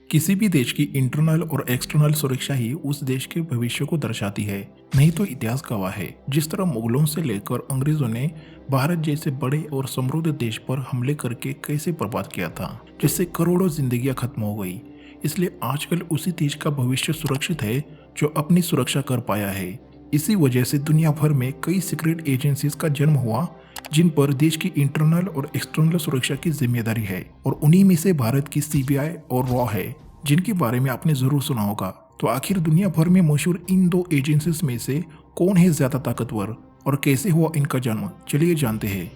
किसी भी देश की इंटरनल और एक्सटर्नल सुरक्षा ही उस देश के भविष्य को दर्शाती है। नहीं तो इतिहास गवाह है, जिस तरह मुगलों से लेकर अंग्रेजों ने भारत जैसे बड़े और समृद्ध देश पर हमले करके कैसे बर्बाद किया था, जिससे करोड़ों जिंदगियां खत्म हो गई। इसलिए आजकल उसी देश का भविष्य सुरक्षित है जो अपनी सुरक्षा कर पाया है। इसी वजह से दुनिया भर में कई सीक्रेट एजेंसीज का जन्म हुआ, जिन पर देश की इंटरनल और एक्सटर्नल सुरक्षा की जिम्मेदारी है। और उन्हीं में से भारत की सीबीआई और रॉ है, जिनके बारे में आपने जरूर सुना होगा। तो आखिर दुनिया भर में मशहूर इन दो एजेंसीज में से कौन है ज्यादा ताकतवर और कैसे हुआ इनका जन्म, चलिए जानते हैं।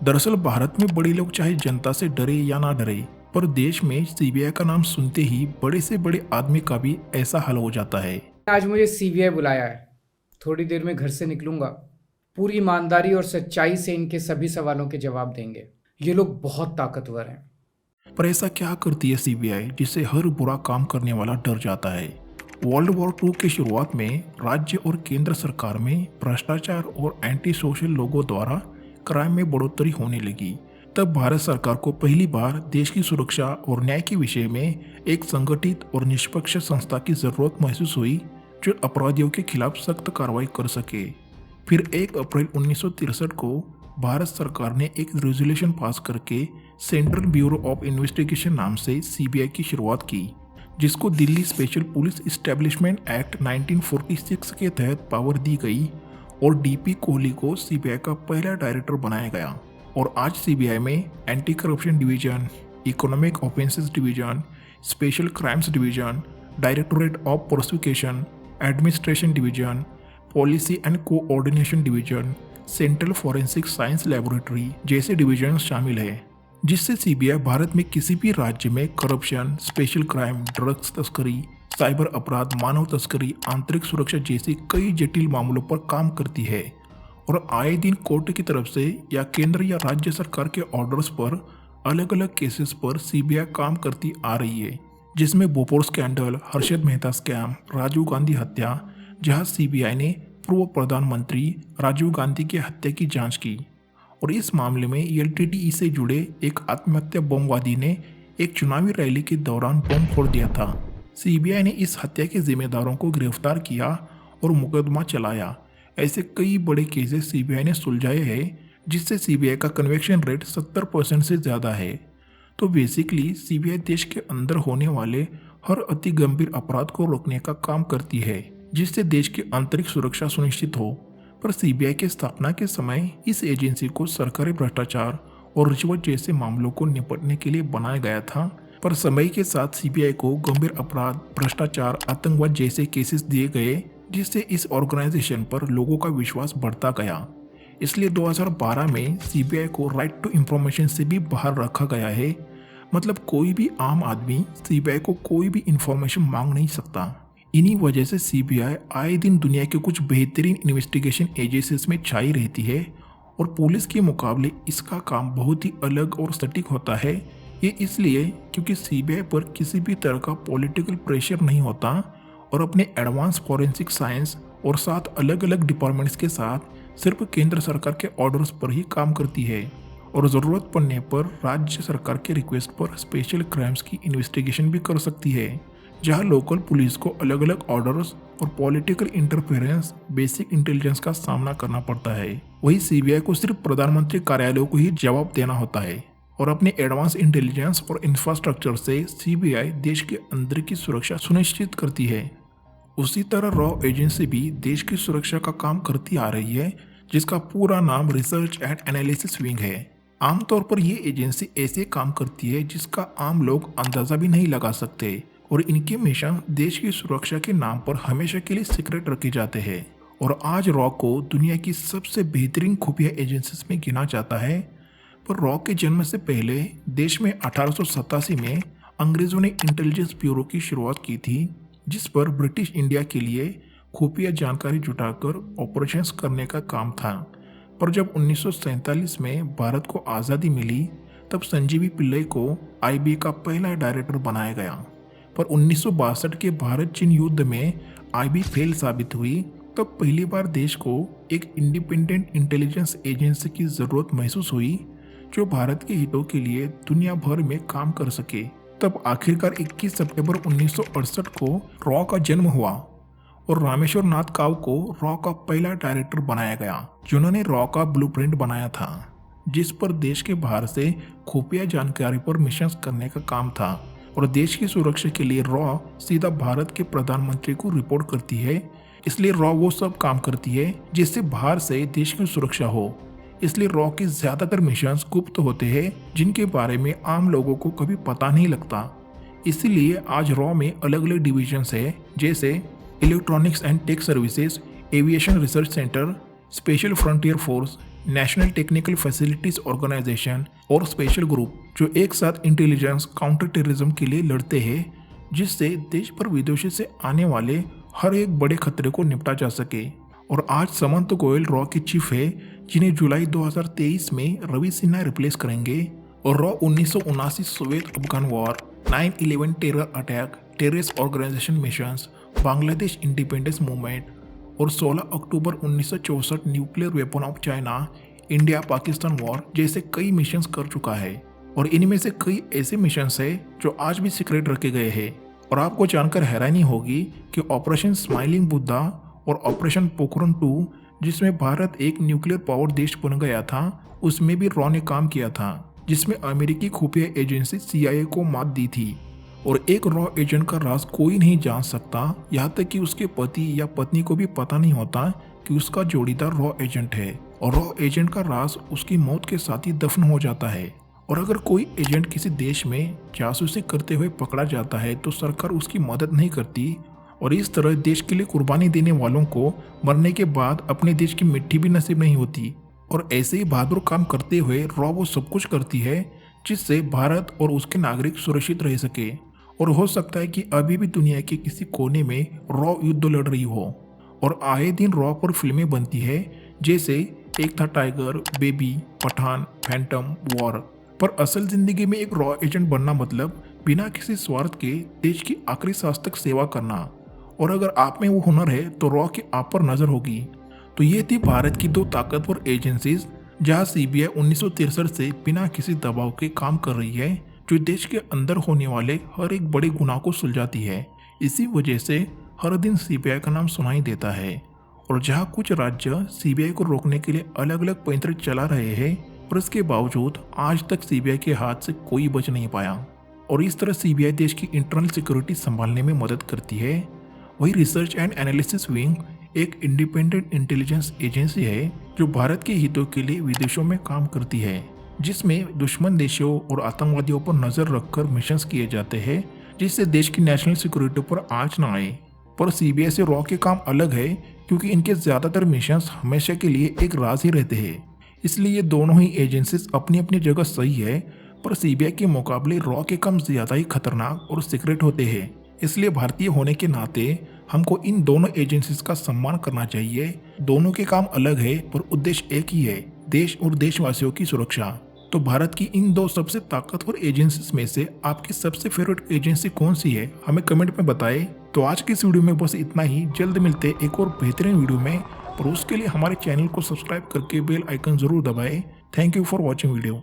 दरअसल भारत में बड़े लोग चाहे जनता से डरे या ना डरे, पर देश में सीबीआई का नाम सुनते ही बड़े से बड़े आदमी का भी ऐसा हाल हो जाता है। आज मुझे सीबीआई बुलाया है। थोड़ी देर में घर से निकलूंगा। पूरी ईमानदारी और सच्चाई से इनके सभी सवालों के जवाब देंगे। ये लोग बहुत ताकतवर हैं। पर ऐसा क्या करती है सीबीआई जिससे हर बुरा काम करने वाला डर जाता है? वर्ल्ड वॉर 2 की शुरुआत में राज्य और केंद्र सरकार में भ्रष्टाचार और एंटी सोशल लोगों द्वारा क्राइम में बढ़ोतरी होने लगी। तब भारत सरकार को पहली बार देश की सुरक्षा और न्याय के विषय में एक संगठित और निष्पक्ष संस्था की जरूरत महसूस हुई, जो अपराधियों के खिलाफ सख्त कार्रवाई कर सके। फिर 1 अप्रैल 1963 को भारत सरकार ने एक रेजोल्यूशन पास करके सेंट्रल ब्यूरो ऑफ इन्वेस्टिगेशन नाम से सीबीआई की शुरुआत की, जिसको Delhi special police establishment act 1946 के तहत पावर दी गई और डीपी कोहली को सीबीआई का पहला डायरेक्टर बनाया गया। और आज सीबीआई में anti corruption division, economic offences division, special crimes division, directorate of prosecution, administration division, policy and coordination division, central forensic science laboratory जैसे डिवीजन शामिल है, जिससे सीबीआई भारत में किसी भी राज्य में करप्शन, स्पेशल क्राइम, ड्रग्स तस्करी, साइबर अपराध, मानव तस्करी, आंतरिक सुरक्षा जैसे कई जटिल मामलों पर काम करती है। और आए दिन कोर्ट की तरफ से या केंद्र या राज्य सरकार के ऑर्डर्स पर अलग अलग केसेस पर सीबीआई काम करती आ रही है, जिसमें बोफोर स्कैंडल, हर्षद मेहता स्कैम, राजीव गांधी हत्या, जहां सीबीआई ने पूर्व प्रधानमंत्री राजीव गांधी की हत्या की जांच की। और इस मामले में एलटीटीई से जुड़े एक आत्महत्या बमवादी ने एक चुनावी रैली के दौरान बम फोड़ दिया था। सीबीआई ने इस हत्या के जिम्मेदारों को गिरफ्तार किया और मुकदमा चलाया। ऐसे कई बड़े केसेस सीबीआई ने सुलझाए हैं, जिससे सीबीआई का कन्विक्शन रेट 70% से ज़्यादा है। तो बेसिकली सीबीआई देश के अंदर होने वाले हर अति गंभीर अपराध को रोकने का काम करती है, जिससे देश की आंतरिक सुरक्षा सुनिश्चित हो। पर सीबीआई की स्थापना के समय इस एजेंसी को सरकारी भ्रष्टाचार और रिश्वत जैसे मामलों को निपटने के लिए बनाया गया था। पर समय के साथ सीबीआई को गंभीर अपराध, भ्रष्टाचार, आतंकवाद जैसे केसेस दिए गए, जिससे इस ऑर्गेनाइजेशन पर लोगों का विश्वास बढ़ता गया। इसलिए 2012 में सीबीआई को राइट टू इंफॉर्मेशन से भी बाहर रखा गया है। मतलब कोई भी आम आदमी सीबीआई को कोई भी इंफॉर्मेशन मांग नहीं सकता। इन्हीं वजह से सीबीआई आए दिन दुनिया के कुछ बेहतरीन इन्वेस्टिगेशन एजेंसीज में छाई रहती है, और पुलिस के मुकाबले इसका काम बहुत ही अलग और सटीक होता है। ये इसलिए क्योंकि सीबीआई पर किसी भी तरह का पॉलिटिकल प्रेशर नहीं होता और अपने एडवांस फॉरेंसिक साइंस और 7 अलग अलग डिपार्टमेंट्स के साथ सिर्फ केंद्र सरकार के ऑर्डर्स पर ही काम करती है, और ज़रूरत पड़ने पर राज्य सरकार के रिक्वेस्ट पर स्पेशल क्राइम्स की इन्वेस्टिगेशन भी कर सकती है, जहां लोकल पुलिस को अलग अलग ऑर्डर्स और पॉलिटिकल इंटरफेरेंस, बेसिक इंटेलिजेंस का सामना करना पड़ता है। वही सीबीआई को सिर्फ प्रधानमंत्री कार्यालय को ही जवाब देना होता है, और अपने एडवांस इंटेलिजेंस और इंफ्रास्ट्रक्चर से सीबीआई देश के अंदर की सुरक्षा सुनिश्चित करती है। उसी तरह रॉ एजेंसी भी देश की सुरक्षा का काम करती आ रही है, जिसका पूरा नाम रिसर्च एंड एनालिसिस विंग है। आमतौर पर यह एजेंसी ऐसे काम करती है जिसका आम लोग अंदाजा भी नहीं लगा सकते, और इनके मिशन देश की सुरक्षा के नाम पर हमेशा के लिए सीक्रेट रखे जाते हैं। और आज रॉ को दुनिया की सबसे बेहतरीन खुफिया एजेंसीज में गिना जाता है। पर रॉ के जन्म से पहले देश में 1887 में अंग्रेजों ने इंटेलिजेंस ब्यूरो की शुरुआत की थी, जिस पर ब्रिटिश इंडिया के लिए खुफिया जानकारी जुटाकर ऑपरेशंस करने का काम था। पर जब 1947 में भारत को आज़ादी मिली, तब संजीवी पिल्लई को आईबी का पहला डायरेक्टर बनाया गया। पर 1962 के भारत चीन युद्ध में आईबी फेल साबित हुई। तब पहली बार देश को एक इंडिपेंडेंट इंटेलिजेंस एजेंसी की ज़रूरत महसूस हुई, जो भारत के हितों के लिए दुनिया भर में काम कर सके। तब आखिरकार 21 सितंबर 1968 को रॉ का जन्म हुआ और रामेश्वर नाथ काव को रॉ का पहला डायरेक्टर बनाया गया, जिन्होंने रॉ का ब्लूप्रिंट बनाया था, जिस पर देश के बाहर से खुफिया जानकारी पर मिशन करने का काम था। और देश की सुरक्षा के लिए रॉ सीधा भारत के प्रधानमंत्री को रिपोर्ट करती है, इसलिए रॉ वो सब काम करती है जिससे बाहर से देश की सुरक्षा हो। इसलिए रॉ के ज्यादातर मिशन गुप्त होते हैं, जिनके बारे में आम लोगों को कभी पता नहीं लगता। इसीलिए आज रॉ में अलग अलग डिविजन्स है, जैसे electronics and tech services, aviation research centre, special frontier force, national technical facilities organisation और स्पेशल ग्रुप, जो एक साथ इंटेलिजेंस काउंटर टेररिज्म के लिए लड़ते हैं, जिससे देश पर विदेशों से आने वाले हर एक बड़े खतरे को निपटा जा सके। और आज समंत गोयल रॉ के चीफ है, जिन्हें जुलाई 2023 में रवि सिन्हा रिप्लेस करेंगे। और रॉ 1979 Soviet Afghan war, 9/11 terror attack, terrorist organisation missions, Bangladesh independence movement और 16 अक्टूबर 1964 nuclear weapon of China, India Pakistan war जैसे कई मिशंस कर चुका है। और इनमें से कई ऐसे मिशंस है जो आज भी सीक्रेट रखे गए हैं। और आपको जानकर हैरानी होगी कि ऑपरेशन स्माइलिंग बुद्धा और ऑपरेशन पोखरण 2, जिसमें भारत एक न्यूक्लियर पावर देश बन गया था, उसमें भी रॉ ने काम किया था, जिसमें अमेरिकी खुफिया एजेंसी CIA को मात दी थी। और एक रॉ एजेंट का राज कोई नहीं जान सकता, यहाँ तक कि उसके पति या पत्नी को भी पता नहीं होता कि उसका जोड़ीदार रॉ एजेंट है। और रॉ एजेंट का राज उसकी मौत के साथ ही दफन हो जाता है। और अगर कोई एजेंट किसी देश में जासूसी करते हुए पकड़ा जाता है तो सरकार उसकी मदद नहीं करती। और इस तरह देश के लिए कुर्बानी देने वालों को मरने के बाद अपने देश की मिट्टी भी नसीब नहीं होती। और ऐसे ही बहादुर काम करते हुए रॉ वो सब कुछ करती है जिससे भारत और उसके नागरिक सुरक्षित रह सके। और हो सकता है कि अभी भी दुनिया के किसी कोने में रॉ युद्ध लड़ रही हो। और आए दिन रॉ पर फिल्में बनती है, जैसे एक था टाइगर, बेबी, पठान, फैंटम, वॉर। पर असल जिंदगी में एक रॉ एजेंट बनना मतलब बिना किसी स्वार्थ के देश की आखिरी सांस तक सेवा करना। और अगर आप में वो हुनर है तो रॉ की आप पर नजर होगी। तो ये थी भारत की 2 ताकतवर एजेंसीज, जहां CBI 1963 से बिना किसी दबाव के काम कर रही है, जो देश के अंदर होने वाले हर एक बड़े गुनाह को सुलझाती है। इसी वजह से हर दिन CBI का नाम सुनाई देता है। और जहां कुछ राज्य CBI को रोकने के लिए अलग अलग पैंतरे चला रहे हैं, और इसके बावजूद आज तक CBI के हाथ से कोई बच नहीं पाया। और इस तरह CBI देश की इंटरनल सिक्योरिटी संभालने में मदद करती है। वही रिसर्च एंड एनालिसिस विंग एक इंडिपेंडेंट इंटेलिजेंस एजेंसी है, जो भारत के हितों के लिए विदेशों में काम करती है, जिसमें दुश्मन देशों और आतंकवादियों पर नजर रखकर मिशंस किए जाते हैं, जिससे देश की नेशनल सिक्योरिटी पर आंच न आए। पर CBI से रॉ के काम अलग है, क्योंकि इनके ज्यादातर मिशंस हमेशा के लिए एक राज ही रहते हैं। इसलिए ये दोनों ही एजेंसीज अपनी अपनी जगह सही है, पर CBI के मुकाबले रॉ के काम ज्यादा ही खतरनाक और सीक्रेट होते हैं। इसलिए भारतीय होने के नाते हमको इन दोनों एजेंसीज का सम्मान करना चाहिए। दोनों के काम अलग है, पर उद्देश्य एक ही है, देश और देशवासियों की सुरक्षा। तो भारत की इन 2 सबसे ताकतवर एजेंसीज में से आपकी सबसे फेवरेट एजेंसी कौन सी है, हमें कमेंट में बताएं। तो आज की इस वीडियो में बस इतना ही। जल्द मिलते एक और बेहतरीन वीडियो में, और उसके लिए हमारे चैनल को सब्सक्राइब करके बेल आइकन जरूर दबाएं। Thank you for watching video.